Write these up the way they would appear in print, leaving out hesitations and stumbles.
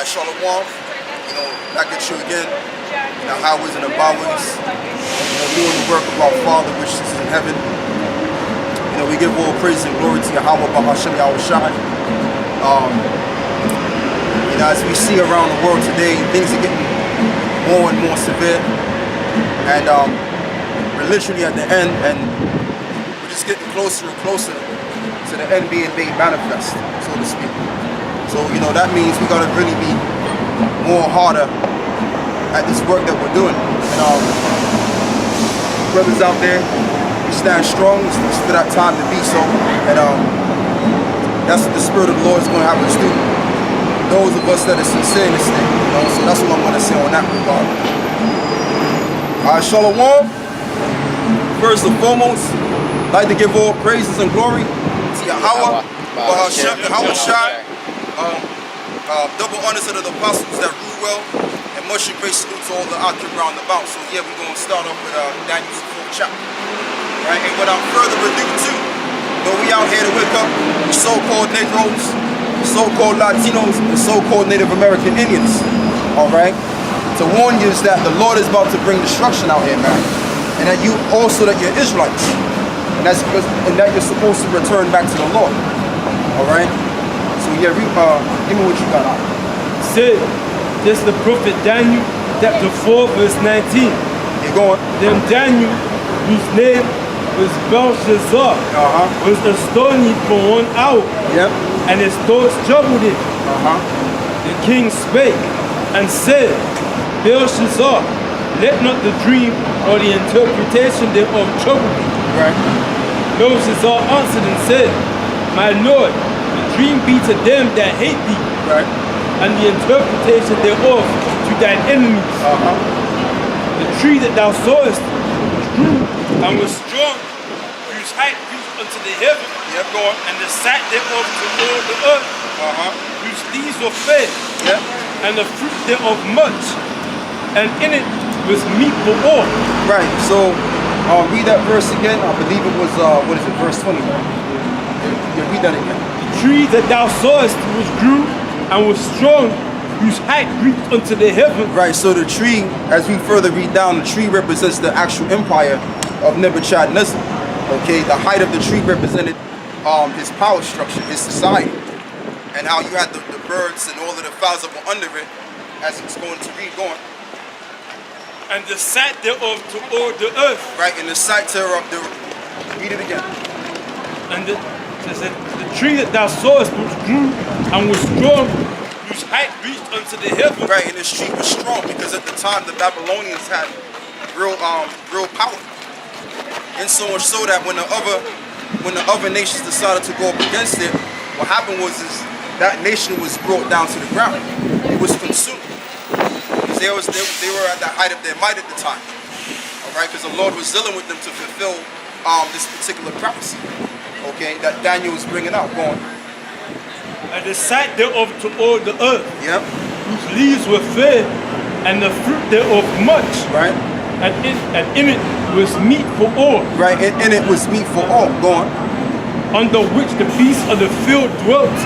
Shalom, back at you again, in the highways and the byways, doing the work of our Father which is in heaven. We give all praise and glory to Yahweh, Bahashem, Yahushai. As we see around the world today, things are getting more and more severe, and we're literally at the end, and we're just getting closer and closer to the end being made manifest, so to speak. So, that means we gotta really be more harder at this work that we're doing. And brothers out there, we stand strong. It's for that time to be so. And that's what the Spirit of the Lord is going to have us do. Those of us that are sincere in this thing, so that's what I'm going to say on that regard. Shalom. First and foremost, I'd like to give all praises and glory to Yahweh, Bahashem, Yahushai. Double honors to the apostles that rule well, and much and great salute to all the out there round about. So yeah, we're going to start off with Daniel's 4th chapter. Right, and without further ado too, we out here to wake up the so-called Negroes, so-called Latinos, and so-called Native American Indians. Alright? To warn you is that the Lord is about to bring destruction out here, man. And that you also that you're Israelites. And that you're supposed to return back to the Lord. Alright? So yeah, give me what you got out. Said, this is the prophet Daniel, chapter 4, verse 19. You're going. Then Daniel, whose name was Belshazzar, was astonished for 1 hour. Yep. And his thoughts troubled him. The king spake and said, Belshazzar, let not the dream or the interpretation thereof trouble thee. Right. Belshazzar answered and said, my lord, the dream be to them that hate thee, right, and the interpretation thereof to thine enemies. The tree that thou sawest grew and was strong, whose height reached unto the heaven, and the site thereof to all the earth, whose leaves were fair, and the fruit thereof much, and in it was meat for all. Right, so read that verse again. I believe it was, verse 20. Yeah, read that again. The tree that thou sawest was grew and was strong, whose height reached unto the heaven. Right, so the tree, as we further read down, the tree represents the actual empire of Nebuchadnezzar. Okay, the height of the tree represented his power structure, his society, and how you had the birds and all of the fowls that were under it, as it's going to read going. And the sight thereof to all the earth. Right, and the sight thereof, read it again. And the tree that thou sawest was grew and was strong, whose height reached unto the heaven. Right, and this tree was strong because at the time the Babylonians had real power. And so much so that when the other nations decided to go up against it, what happened was that nation was brought down to the ground. It was consumed. Because they were at the height of their might at the time. Alright, because the Lord was dealing with them to fulfill this particular prophecy. Okay, that Daniel was bringing out. Go on. And the sight thereof to all the earth. Yep. Whose leaves were fair, and the fruit thereof much. Right. And in it was meat for all. Right, and in it was meat for all. Go on. Under which the beasts of the field dwelt,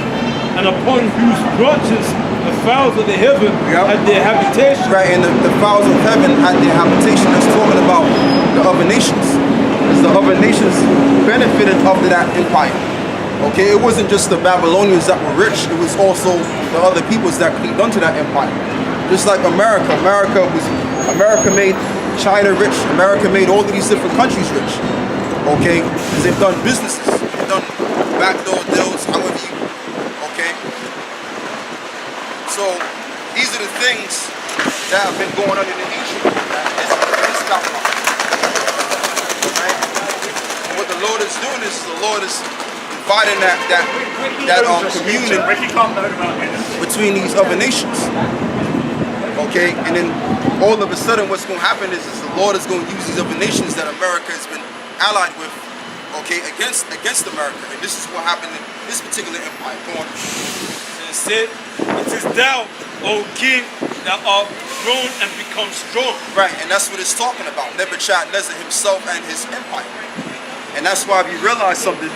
and upon whose branches the fowls of the heaven had their habitation. Right, and the fowls of heaven had their habitation. That's talking about the other nations. Because the other nations benefited of that empire. Okay, it wasn't just the Babylonians that were rich, it was also the other peoples that cleaved onto that empire. Just like America. America made China rich. America made all of these different countries rich. Okay, because they've done businesses, they've done backdoor deals, however you, okay. So these are the things that have been going on in the ancient world. This stop. Right? And what the Lord is doing is the Lord is dividing that communion between these other nations. Okay, and then all of a sudden what's going to happen is the Lord is going to use these other nations that America has been allied with, okay, against America. And this is what happened in this particular empire. Go on. And said, it is thou, O king, that art grown and become strong. Right, and that's what it's talking about. Nebuchadnezzar himself and his empire. And that's why if you realize something,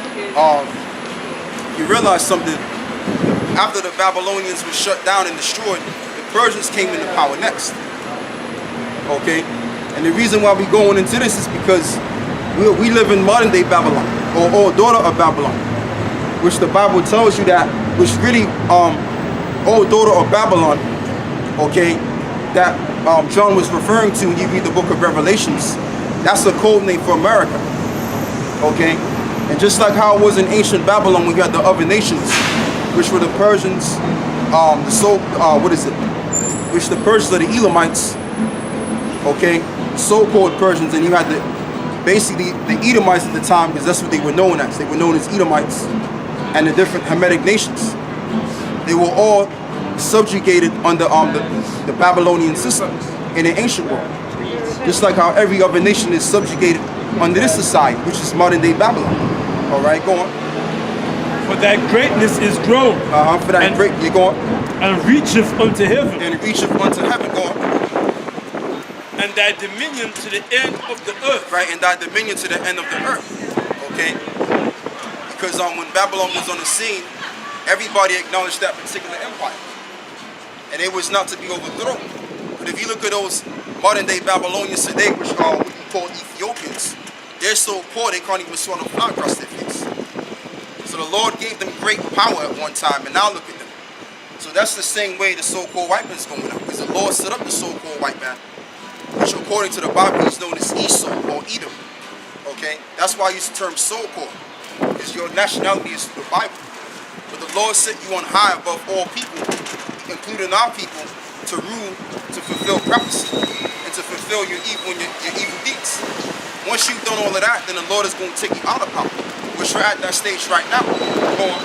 after the Babylonians were shut down and destroyed, the Persians came into power next. Okay? And the reason why we're going into this is because we live in modern day Babylon, or daughter of Babylon, which the Bible tells you that, which really, old daughter of Babylon, okay, that John was referring to when you read the book of Revelations. That's a code name for America, okay? And just like how it was in ancient Babylon, we had the other nations, which were the Persians, which the Persians are the Elamites, okay, so-called Persians, and you had basically the Edomites at the time, because that's what they were known as. They were known as Edomites, and the different Hamitic nations. They were all subjugated under the Babylonian system in the ancient world. Just like how every other nation is subjugated under this society, which is modern day Babylon. All right, go on. For that greatness is grown. For that great, you go on. And reacheth unto heaven. And reacheth unto heaven, go on. And thy dominion to the end of the earth. Right, and thy dominion to the end of the earth. Okay? Because when Babylon was on the scene, everybody acknowledged that particular empire. And it was not to be overthrown. But if you look at those modern day Babylonians today, which are what you call Ethiopians, they're so poor they can't even swallow flour across their face. So the Lord gave them great power at one time, and now look at them. So that's the same way the so-called white man's going up, because the Lord set up the so-called white man, which according to the Bible is known as Esau or Edom. Okay? That's why I use the term so-called, because your nationality is through the Bible. But the Lord set you on high above all people, including our people, to rule, to fulfill prophecy, and to fulfill your evil deeds. Once you've done all of that, then the Lord is going to take you out of power, which we're at that stage right now. Go on.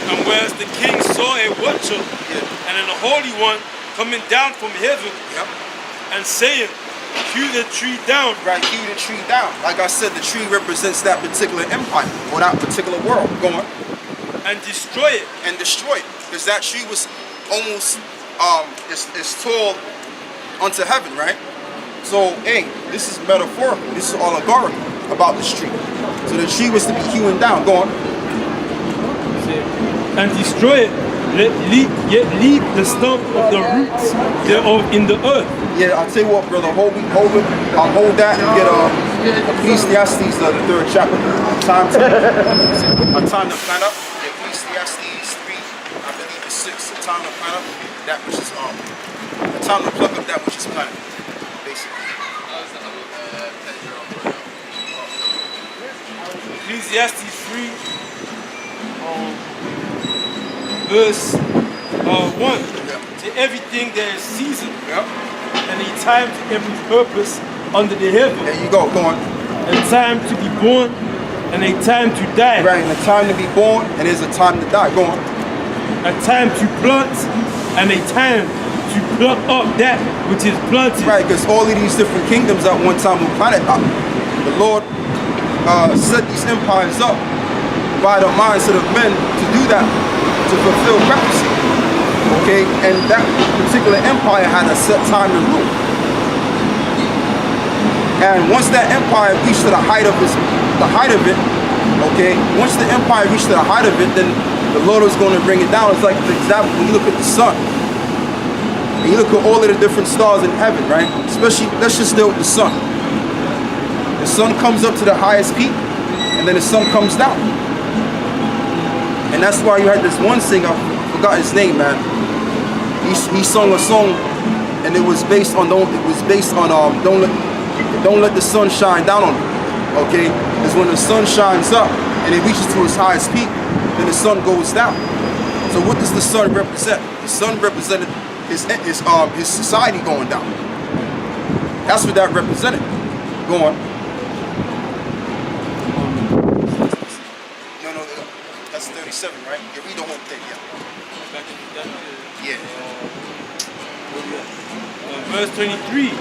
And whereas the king saw a watcher, and an Holy One coming down from heaven, and saying, hew the tree down. Right, hew the tree down. Like I said, the tree represents that particular empire, or that particular world. Go on. And destroy it. And destroy it. Because that tree was almost, it's tall unto heaven, right? So, hey, this is metaphorical. This is allegorical about this tree. So the tree was to be hewn down. Go on. And destroy it, yet leave the stump of the roots thereof in the earth. Yeah, I'll tell you what, brother. Hold that and get Ecclesiastes, the 3rd chapter. Time to plan up. Ecclesiastes 3, I believe it's 6. The time to plan up that which is the time to pluck up that which is planted. Basically. Ecclesiastes 3, verse 1. To everything there is season, and a time to every purpose under the heaven. There you go, go on. A time to be born, and a time to die. Right, and a time to be born, and there's a time to die. Go on. A time to plant, and a time to pluck up that which is planted. Right, because all of these different kingdoms at one time were planted up. The Lord set these empires up by the mindset of men to do that, to fulfill prophecy. Okay, and that particular empire had a set time to rule. And once that empire reached to the height of it, okay, once the empire reached to the height of it, then the Lord was going to bring it down. It's like, for example, when you look at the sun, and you look at all of the different stars in heaven, right? Especially, let's just deal with the sun. The sun comes up to the highest peak, and then the sun comes down. And that's why you had this one singer, I forgot his name, man. He sung a song, and it was based on don't let the sun shine down on it. Okay, because when the sun shines up and it reaches to its highest peak, then the sun goes down. So what does the sun represent? The sun represented his society going down. That's what that represented. Go on. No, that's 37, right? You read the whole thing, yeah. Verse 23.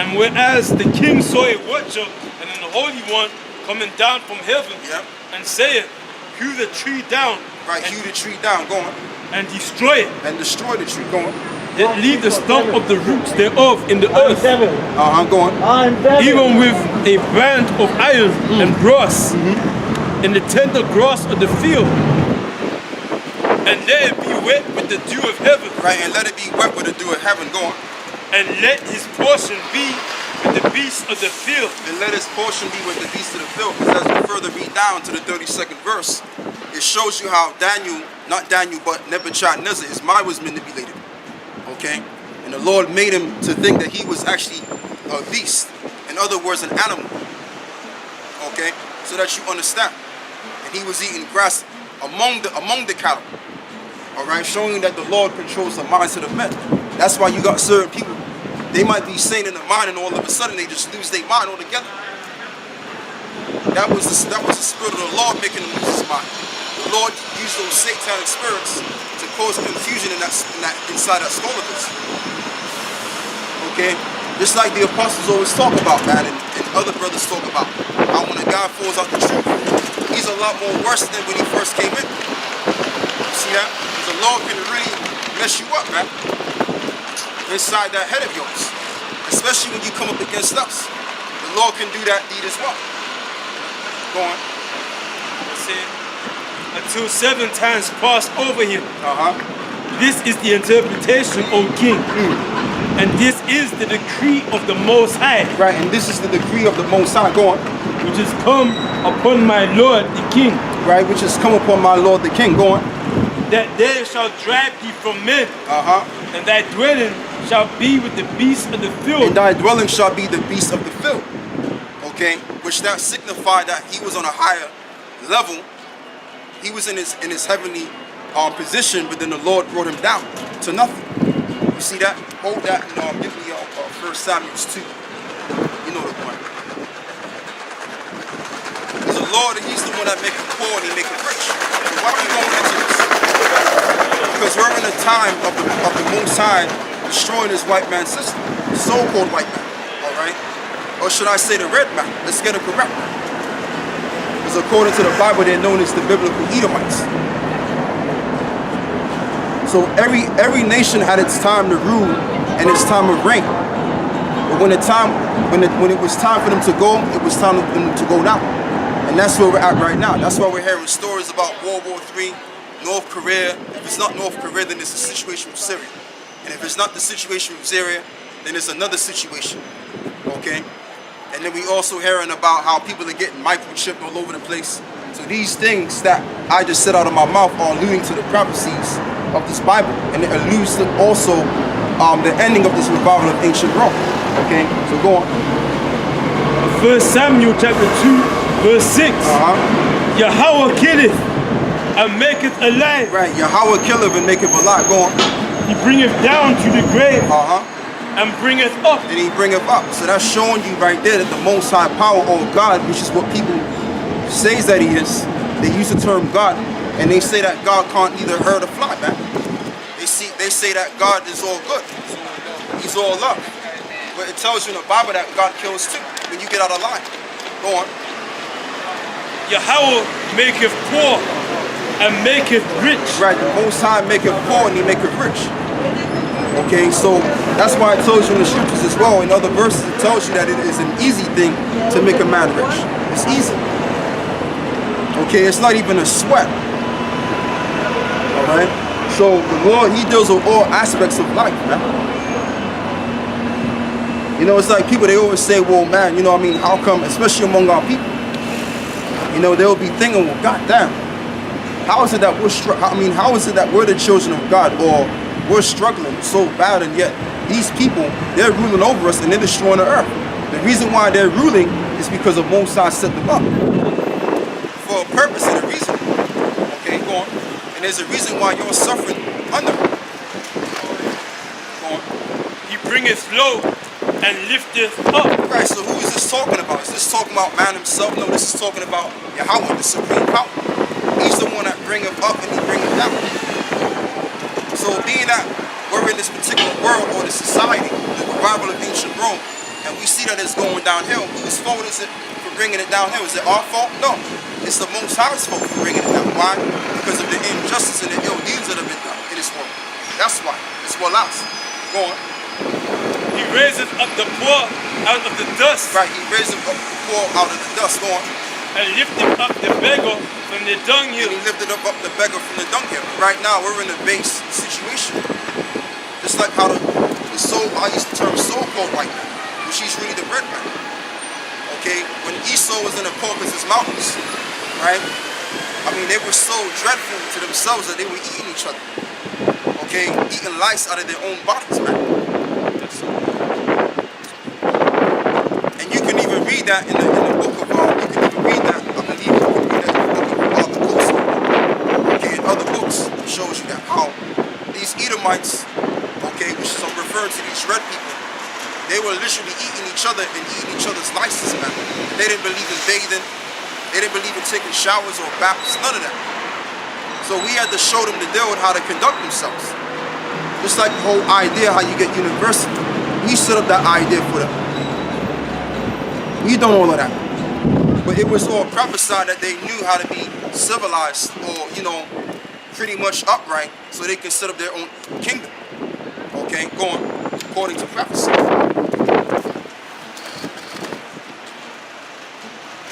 And whereas the king saw a watcher and an Holy One coming down from heaven, and saying, hew the tree down. Right, hew the tree down, go on. And destroy it. And destroy the tree, go on. Yet leave the stump of the roots thereof in the earth. Go on. Even with a band of iron and brass in the tender grass of the field. And let it be wet with the dew of heaven. Right, and let it be wet with the dew of heaven. Go on. And let his portion be with the beasts of the field. And let his portion be with the beasts of the field. Because as we further read down to the 32nd verse, it shows you how Daniel, not Daniel, but Nebuchadnezzar, his mind was manipulated. Okay? And the Lord made him to think that he was actually a beast. In other words, an animal. Okay? So that you understand. And he was eating grass among the cattle. Alright? Showing you that the Lord controls the minds of the men. That's why you got certain people. They might be sane in the mind and all of a sudden they just lose their mind altogether. That was the spirit of the Lord making him lose his mind. The Lord used those satanic spirits to cause confusion inside that skull of his. Okay? Just like the apostles always talk about, man, and other brothers talk about. How when a guy falls out the truth, he's a lot more worse than when he first came in. You see that? Because the Lord can really mess you up, man. Inside that head of yours. Especially when you come up against us. The Lord can do that deed as well. Go on. That's it. Until 7 times passed over him. This is the interpretation, O king. And this is the decree of the Most High. Right, and this is the decree of the Most High. Go on. Which has come upon my Lord the king. Right, which has come upon my Lord the king. Go on. That they shall drive thee from men. And thy dwelling shall be with the beasts of the field. And thy dwelling shall be the beasts of the field. Okay, which that signified that he was on a higher level. He was in his heavenly position, but then the Lord brought him down to nothing. You see that? Hold that and give me 1 Samuel 2. You know the point. Because the Lord, he's the one that make it poor and he make it rich. So why are we going into this? Because we're in a time of the Most High destroying his white man system. The so-called white man. Alright? Or should I say the red man? Let's get it correct. Because according to the Bible, they're known as the biblical Edomites. So every nation had its time to rule and its time of reign. But when it was time for them to go, it was time for them to go now. And that's where we're at right now. That's why we're hearing stories about World War III, North Korea. If it's not North Korea, then it's the situation with Syria. And if it's not the situation with Syria, then it's another situation. Okay? And then we also hearing about how people are getting microchipped all over the place. So these things that I just said out of my mouth are alluding to the prophecies of this Bible. And it alludes to also the ending of this revival of ancient Rome. Okay? So go on. 1 Samuel chapter 2, verse 6. Yahweh killeth and maketh alive. Right, Yahweh killeth and maketh alive. Go on. He bringeth down to the grave. And bringeth up. And he bringeth up. So that's showing you right there that the Most High power or God, which is what people says that he is, they use the term God, and they say that God can't either hurt or fly, man. They say that God is all good. He's all love. But it tells you in the Bible that God kills too when you get out of line. Go on. Yahweh maketh poor and maketh rich. Right, the Most High maketh poor and he maketh rich. Okay, so that's why it tells you in the scriptures as well. In other verses, it tells you that it is an easy thing to make a man rich. It's easy. Okay, it's not even a sweat. Alright? So the Lord, he deals with all aspects of life, man. You know, it's like people, they always say, well, man, you know what I mean, how come, especially among our people, you know, they'll be thinking, well, goddamn, how is it that how is it that we're the children of God, or we're struggling so bad, and yet these people, they're ruling over us and they're destroying the earth. The reason why they're ruling is because of Most High set them up for a purpose and a reason. Okay, go on. And there's a reason why you're suffering under him. Go on. He bringeth low and lifteth up. Right, so who is this talking about? Is this talking about man himself? No, this is talking about Yahweh, the supreme power. He's the one that bringeth up and he bringeth down. So being that we're in this particular world or this society, the revival of ancient Rome, and we see that it's going downhill, whose fault is it for bringing it downhill? Is it our fault? No. It's the Most High's fault for bringing it down. Why? Because of the injustice and the ill deeds that have been done in this world. That's why. It's what lasts. Go on. He raiseth up the poor out of the dust. Right, he raiseth up the poor out of the dust. Go on. And lifteth up the beggar from the dunghill. And he lifted up the beggar from the dunghill. Right now, we're in a base situation. Just like how the soul, I use the term so-called white man, which he's really the red man. Okay? When Esau was in the Caucasus Mountains, right? I mean, they were so dreadful to themselves that they were eating each other. Okay? Eating lice out of their own bodies, man. And you can even read that in the book of, you can even read that, I believe you can read that in the book of the Coast. Okay, in other books, it shows you that how these Edomites, okay, which is referring to these red people, they were literally eating each other and eating each other's lices, man. They didn't believe in bathing. They didn't believe in taking showers or baths, none of that. So we had to show them the deal with how to conduct themselves. Just like the whole idea how you get university. We set up that idea for them. We done all of that. But it was all prophesied that they knew how to be civilized or, you know, pretty much upright so they can set up their own kingdom. Okay, going according to prophecy.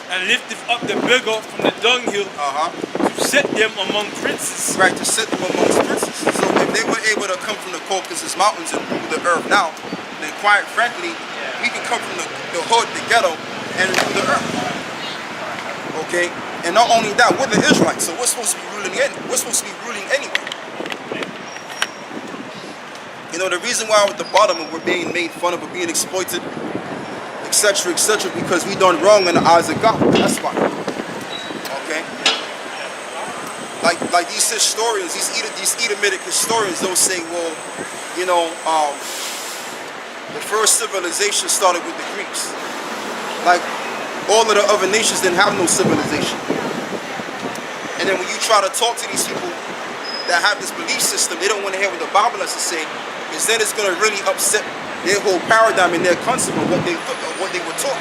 And lifted up the beggar from the dunghill to set them among princes. Right, to set them amongst princes. So if they were able to come from the Caucasus Mountains and rule the earth now, then quite frankly, we can come from the hood, the ghetto, and rule the earth. Okay? And not only that, we're the Israelites, so we're supposed to be ruling anyway. You know, the reason why we're at the bottom and we're being made fun of, we're being exploited, etc., because we done wrong in the eyes of God. That's why. Okay? Like these historians, these Edomitic historians, they'll say, well, you know, the first civilization started with the Greeks. Like, all of the other nations didn't have no civilization. And then when you try to talk to these people that have this belief system, they don't want to hear what the Bible has to say, because then it's going to really upset their whole paradigm and their concept of what they were taught.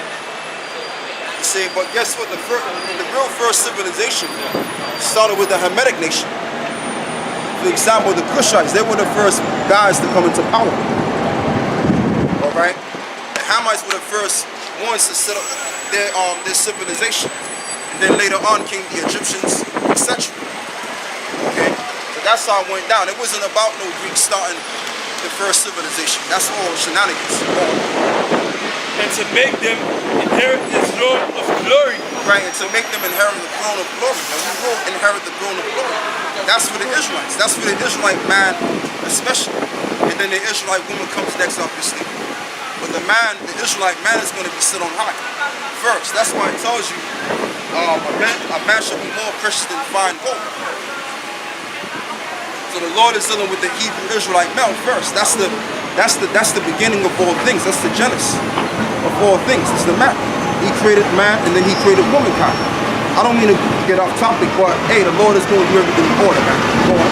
You say, but guess what? The real first civilization started with the Hamitic nation. For example, the Cushites, they were the first guys to come into power. All right, the Hamites were the first ones to set up their civilization, and then later on came the Egyptians, etc. Okay, so that's how it went down. It wasn't about no Greeks starting the first civilization. That's all shenanigans. And to make them inherit the throne of glory. Right, and to make them inherit the throne of glory. And we will inherit the throne of glory. That's for the Israelites. That's for the Israelite man especially. And then the Israelite woman comes next, obviously. But the Israelite man is going to be set on high first. That's why it tells you a man should be more precious than fine gold. So the Lord is dealing with the Hebrew Israelite male first. That's the beginning of all things. That's the genesis of all things. It's the man. He created man and then he created womankind. I don't mean to get off topic, but hey, the Lord is going to do everything in order, man. Go on.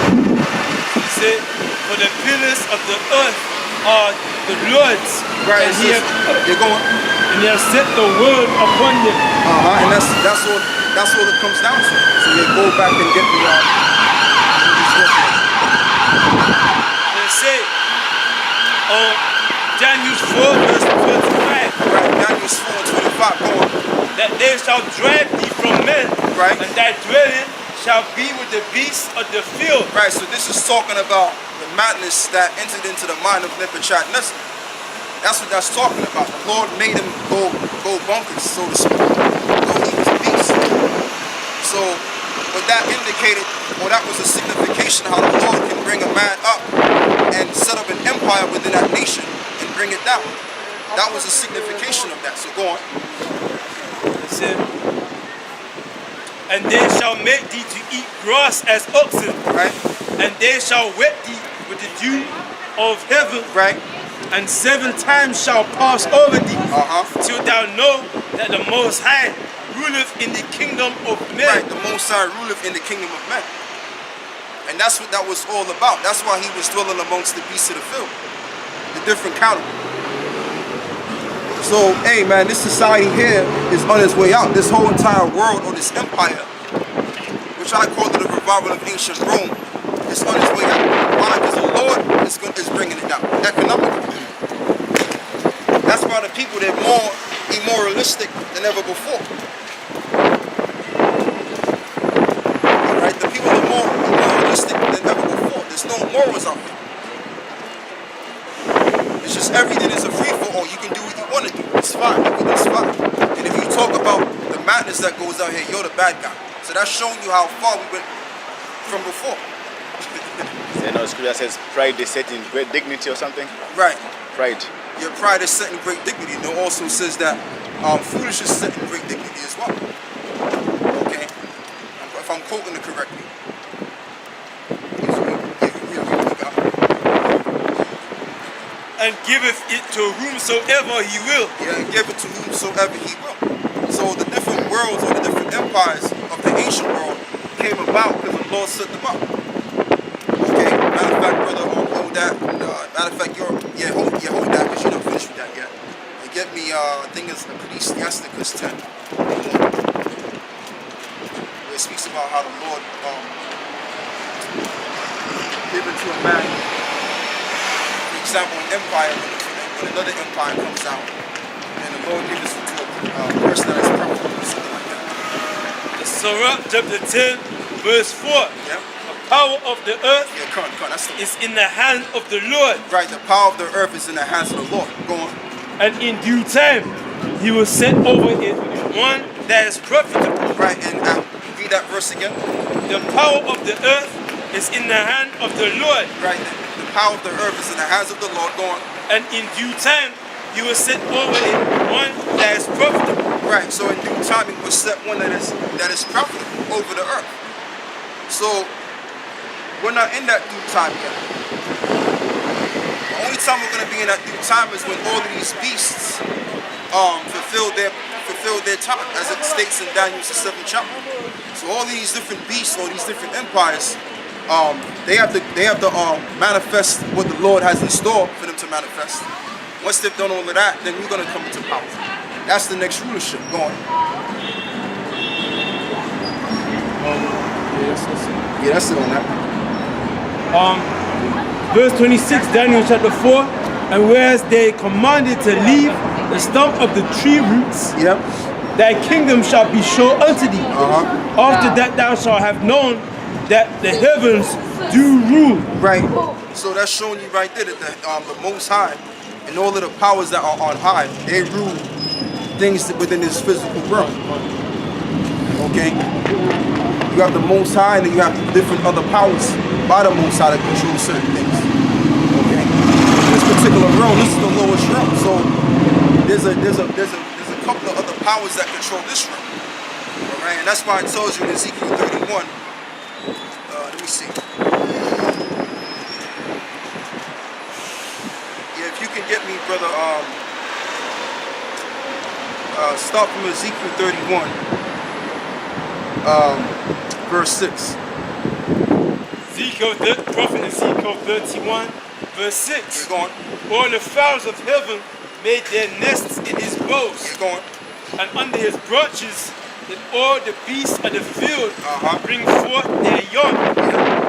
He said, for the pillars of the earth are the Lord's. Right. And you're going. And he has set the word upon them. And that's all it comes down to. So they go back and get the They say, Daniel 4 verse 25. Right, Daniel 4 and 25, go on. That they shall drive thee from men, right, and thy dwelling shall be with the beasts of the field. Right, so this is talking about the madness that entered into the mind of Nebuchadnezzar. That's what that's talking about. The Lord made him go bonkers, so to speak. Go eat the beast. So what that indicated, or that was a signification how the Lord can bring a man up and set up an empire within that nation and bring it down. That was a signification of that. So go on. Listen. And they shall make thee to eat grass as oxen. Right. And they shall wet thee with the dew of heaven. Right. And 7 times shall pass over thee. Till thou know that the Most High ruleth in the kingdom of men. Right, the Most High ruleth in the kingdom of men. And that's what that was all about. That's why he was dwelling amongst the beasts of the field. The different cattle. So, hey man, this society here is on its way out. This whole entire world, or this empire, which I call it the revival of ancient Rome, is on its way out. Why? Because the Lord is bringing it down economically. That's why the people, they're more immoralistic than ever before. powers out here, you're the bad guy. So that's showing you how far we went from before. You know, scripture says pride is set in great dignity or something. Right. Pride. Your pride is set in great dignity. And it also says that foolishness is set in great dignity as well. Okay? If I'm quoting it correctly. And giveth it to whomsoever he will. Yeah, and give it to whomsoever he will. So the different worlds or the different empires of the ancient world came about because the Lord set them up. Okay, matter of fact, brother, hold that. Matter of fact, hold that because you're not finished with that yet. And get me, I think it's Ecclesiasticus 10. Where it speaks about how the Lord gave it to a man. For example, an empire, when another empire comes out, and the Lord gives it to a person that is profitable or something like that. Sirach chapter 10, verse 4. Yeah. The power of the earth Yeah, come on, that's the is in the hand of the Lord, right. The power of the earth is in the hands of the Lord. Go on. and in due time he will set over it one that is profitable. Right, and read that verse again. The power of the earth is in the hand of the Lord, Right, the power of the earth is in the hands of the Lord. Go on. and in due time he will set over it one that is profitable. Right, so in due time he will set one that is profitable over the earth. So we're not in that due time yet. The only time we're going to be in that due time is when all of these beasts fulfill their time, as it states in Daniel's 7th chapter. So all these different beasts, all these different empires, they have to manifest what the Lord has in store for them to manifest. Once they've done all of that, then we're going to come into power. That's the next rulership going. Yeah, that's it on that. Verse 26, Daniel chapter 4. And whereas they commanded to leave the stump of the tree roots, Yep. thy kingdom shall be shown unto thee. After that thou shalt have known that the heavens do rule. Right. So that's showing you right there that the Most High and all of the powers that are on high, they rule things within this physical realm. Okay? You have the Most High and then you have different other powers by the Most High that control certain things. Okay? This particular realm, this is the lowest realm. So there's a couple of other powers that control this realm. Alright, and that's why it tells you in Ezekiel 31. Let me see. Yeah, if you can get me, brother, start from Ezekiel 31, verse 6. Prophet Ezekiel 31, verse 6. You're going. All the fowls of heaven made their nests in his boughs, You're going. and under his branches did all the beasts of the field bring forth their young,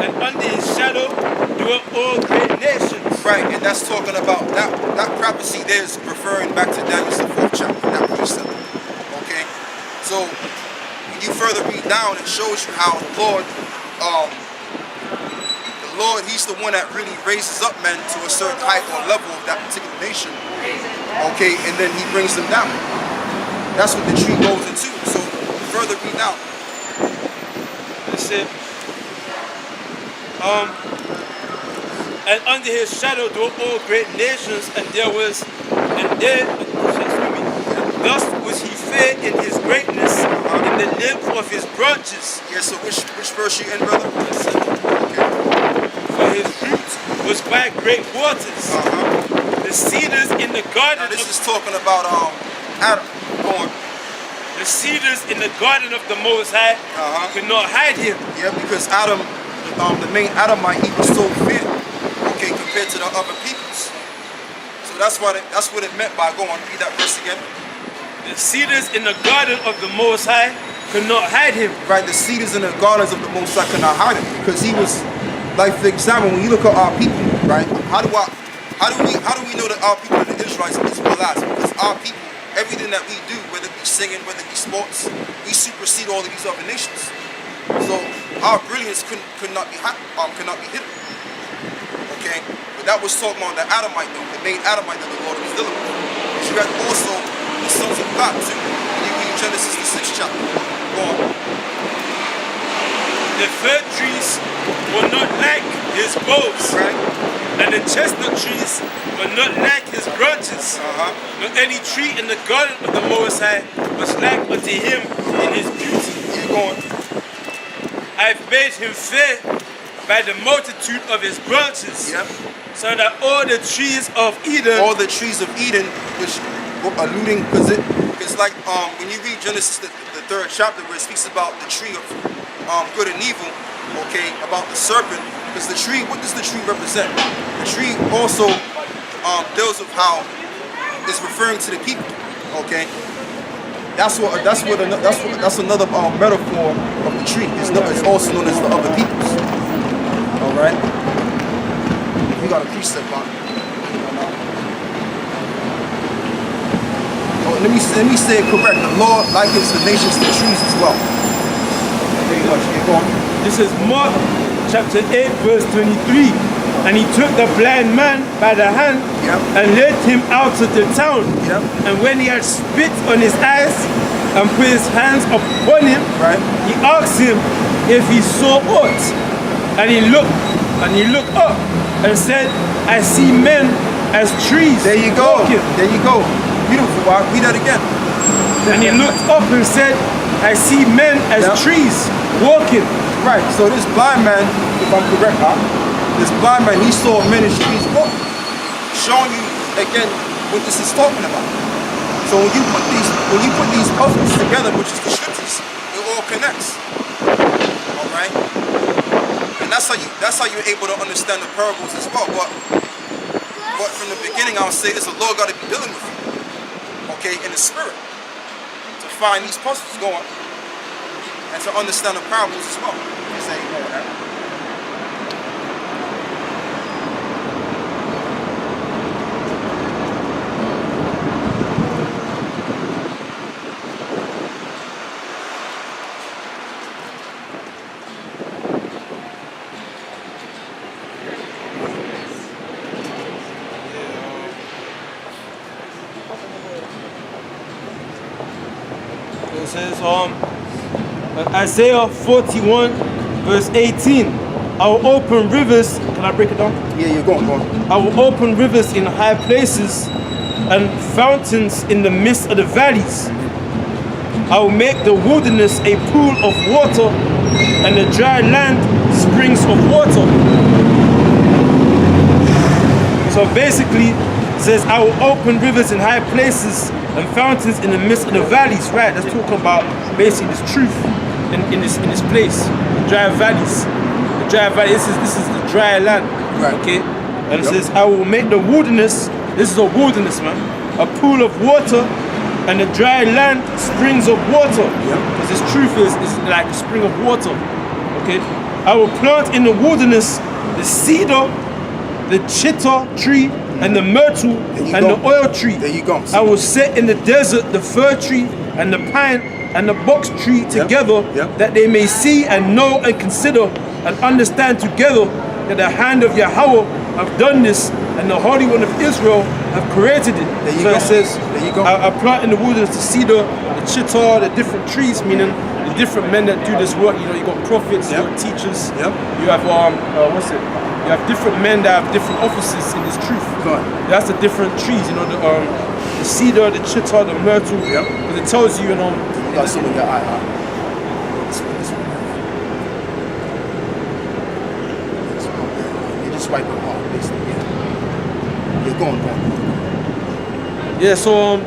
and under his shadow dwell all great nations. Right, and that's talking about that prophecy there is referring back to Daniel's 4th chapter, that precept. Okay? So when you further read down, it shows you how the Lord, he's the one that really raises up men to a certain height or level of that particular nation. Okay, and then he brings them down. That's what the tree goes into. So further read down. It said, and under his shadow dwell all great nations, and thus was he fed in his greatness, in the length of his branches. Yeah, so which verse you in, brother? Okay. For his fruit was by great waters. The cedars in the garden. Now this is talking about Adam. Go on. The cedars in the garden of the Most High could not hide him. Yeah, because Adam, the main Adamite, he was so fit, okay, compared to the other peoples. So that's what it meant by, go on, read that verse again. The cedars in the garden of the Most High could not hide him. Right, the cedars in the gardens of the Most High could not hide him, because he was, like for example, when you look at our people, right? How do we know that our people are the Israelites and Israelites? Because our people, everything that we do, whether it be singing, whether it be sports, we supersede all of these other nations. So our brilliance could not be hidden. Okay, but that was talking about the Adamite, though, the main Adamite that the Lord was dealing with. But you got also the sons of God too. When you read Genesis the 6th chapter. Go on. The fir trees were not like his boughs, Right. and the chestnut trees were not like his branches. Nor any tree in the garden of the Most High was like unto him in his beauty. Keep going. I've made him fair by the multitude of his branches, Yep. so that all the trees of Eden, All the trees of Eden, which alluding, because it's like when you read Genesis, the 3rd chapter, where it speaks about the tree of good and evil, okay, about the serpent, because the tree, what does the tree represent? The tree also deals with how it's referring to the people, okay. That's another metaphor of the tree. It's also known as the other peoples. All right. You got a precept on it. Oh, let me say it correct. The Lord likens the nations to trees as well. Very much. Keep going. this is Mark chapter 8 verse 23. And he took the blind man by the hand Yep. and led him out of the town. Yep. And when he had spit on his eyes and put his hands upon him, Right. he asked him if he saw aught. And he looked up and said, I see men as trees. There you go. walking." There you go. Beautiful. Wow. Read that again. And he looked up and said, I see men as Yep. trees walking. Right. So this blind man, if I'm correct, this blind man, he saw men as trees walk, showing you again what this is talking about. So when you put these puzzles together, which is the scriptures, it all connects. All right. And that's how you're able to understand the parables as well. But from the beginning, I'll say this: the Lord got to be dealing with you, okay, in the spirit, to find these puzzles going and to understand the parables as well. Just ain't going that. It says Isaiah 41 verse 18. I will open rivers. Can I break it down? Yeah, you're going. I will open rivers in high places and fountains in the midst of the valleys. I will make the wilderness a pool of water and the dry land springs of water. So basically, it says, I will open rivers in high places and fountains in the midst of the valleys. Right, that's talking about basically this truth in this place. The dry valleys. The dry valley, this is the dry land. Right. Okay? And it says, I will make the wilderness, this is a wilderness, man, a pool of water and the dry land springs of water. Because this truth is like a spring of water. Okay? I will plant in the wilderness the cedar, the chitta tree, and the myrtle, and the oil tree. There you go. I will set in the desert the fir tree and the pine and the box tree together, that they may see and know and consider and understand together that the hand of Yahweh have done this and the Holy One of Israel have created it. There you so go. it says, There you go. I plant in the wilderness the cedar, the chitta, the different trees, meaning the different men that do this work. You know, you got prophets, you got teachers, you have you have different men that have different offices in this truth. That's the different trees, you know, the cedar, the chitta, the myrtle. Because it tells you, you know. You got some in your eye, This one. You just wipe them off, basically. You're going. Yeah, so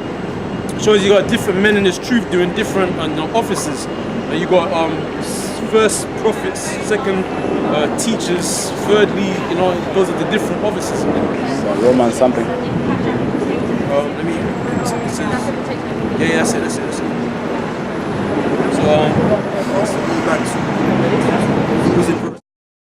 shows you got different men in this truth doing different offices. And you got first prophets, second teachers, thirdly, you know, those are the different offices. Romans something. Let me. It says, yeah, that's it. So Back to, he was in verse